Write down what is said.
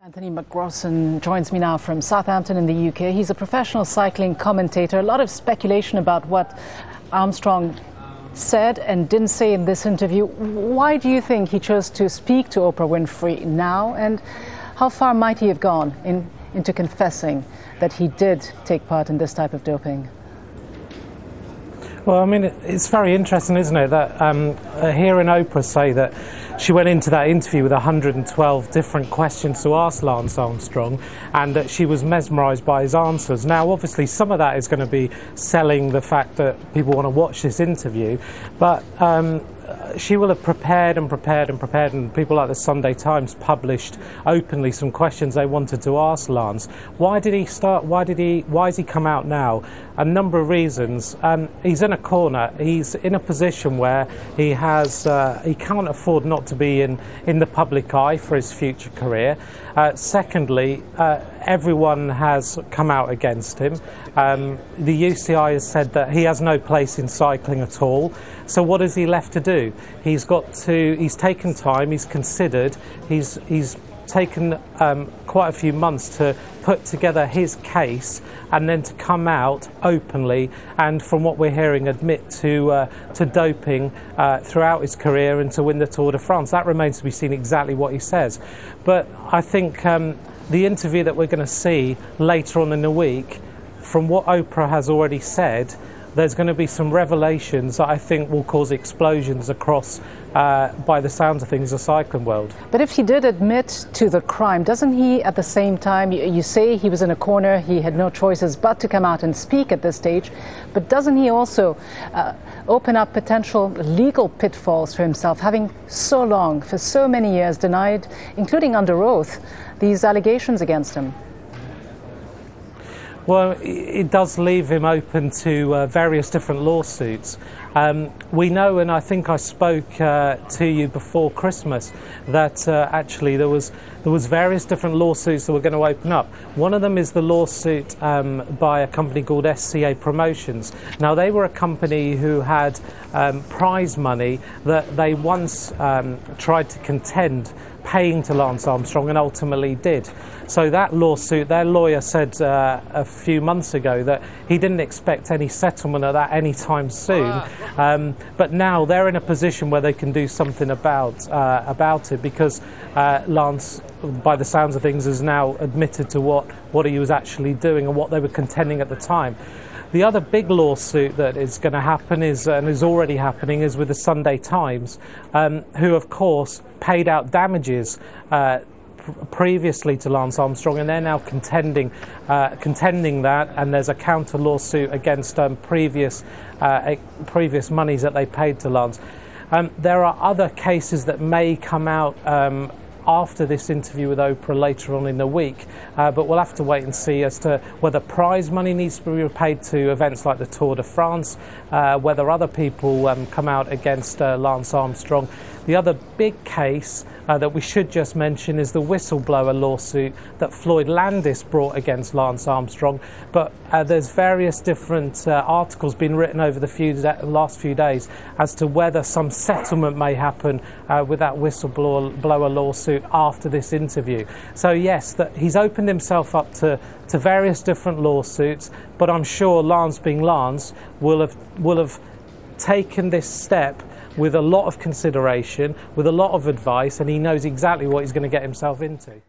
Anthony McCrossan joins me now from South Hampton in the UK. He's a professional cycling commentator. A lot of speculation about what Armstrong said and didn't say in this interview. Why do you think he chose to speak to Oprah Winfrey now, and how far might he have gone into confessing that he did take part in this type of doping? Well, I mean, it's very interesting, isn't it, that hearing Oprah say that she went into that interview with 112 different questions to ask Lance Armstrong and that she was mesmerised by his answers. Now, obviously, some of that is going to be selling the fact that people want to watch this interview, but she will have prepared and prepared and prepared, and people like the Sunday Times published openly some questions they wanted to ask Lance. Why did he start? Why has he come out now? A number of reasons. He's in a corner. He's in a position where he can't afford not to be in the public eye for his future career. Secondly, everyone has come out against him. The UCI has said that he has no place in cycling at all. So what is he left to do? He's taken time, he's considered, he's taken quite a few months to put together his case and then to come out openly and, from what we're hearing, admit to doping throughout his career and to win the Tour de France. That remains to be seen exactly what he says. But I think the interview that we're going to see later on in the week, from what Oprah has already said, there's going to be some revelations that I think will cause explosions across, by the sounds of things, the cycling world. But if he did admit to the crime, doesn't he at the same time, you say he was in a corner, he had no choices but to come out and speak at this stage, but doesn't he also open up potential legal pitfalls for himself, having so long, for so many years, denied, including under oath, these allegations against him? Well, it does leave him open to various different lawsuits. We know, and I think I spoke to you before Christmas, that actually there was various different lawsuits that were going to open up. One of them is the lawsuit by a company called SCA Promotions. Now, they were a company who had prize money that they once tried to contend paying to Lance Armstrong and ultimately did. So that lawsuit, their lawyer said a few months ago that he didn't expect any settlement of that anytime soon. But now they're in a position where they can do something about it, because Lance, by the sounds of things, has now admitted to what he was actually doing and what they were contending at the time. The other big lawsuit that is going to happen and is already happening is with the Sunday Times, who of course paid out damages previously to Lance Armstrong, and they're now contending that, and there's a counter lawsuit against previous monies that they paid to Lance. There are other cases that may come out after this interview with Oprah later on in the week, but we'll have to wait and see as to whether prize money needs to be repaid to events like the Tour de France, whether other people come out against Lance Armstrong. The other big case that we should just mention is the whistleblower lawsuit that Floyd Landis brought against Lance Armstrong, but there's various different articles being written over the last few days as to whether some settlement may happen with that whistleblower lawsuit after this interview. So yes, that he's opened himself up to various different lawsuits, but I'm sure Lance, being Lance, will have taken this step with a lot of consideration, with a lot of advice, and he knows exactly what he's going to get himself into.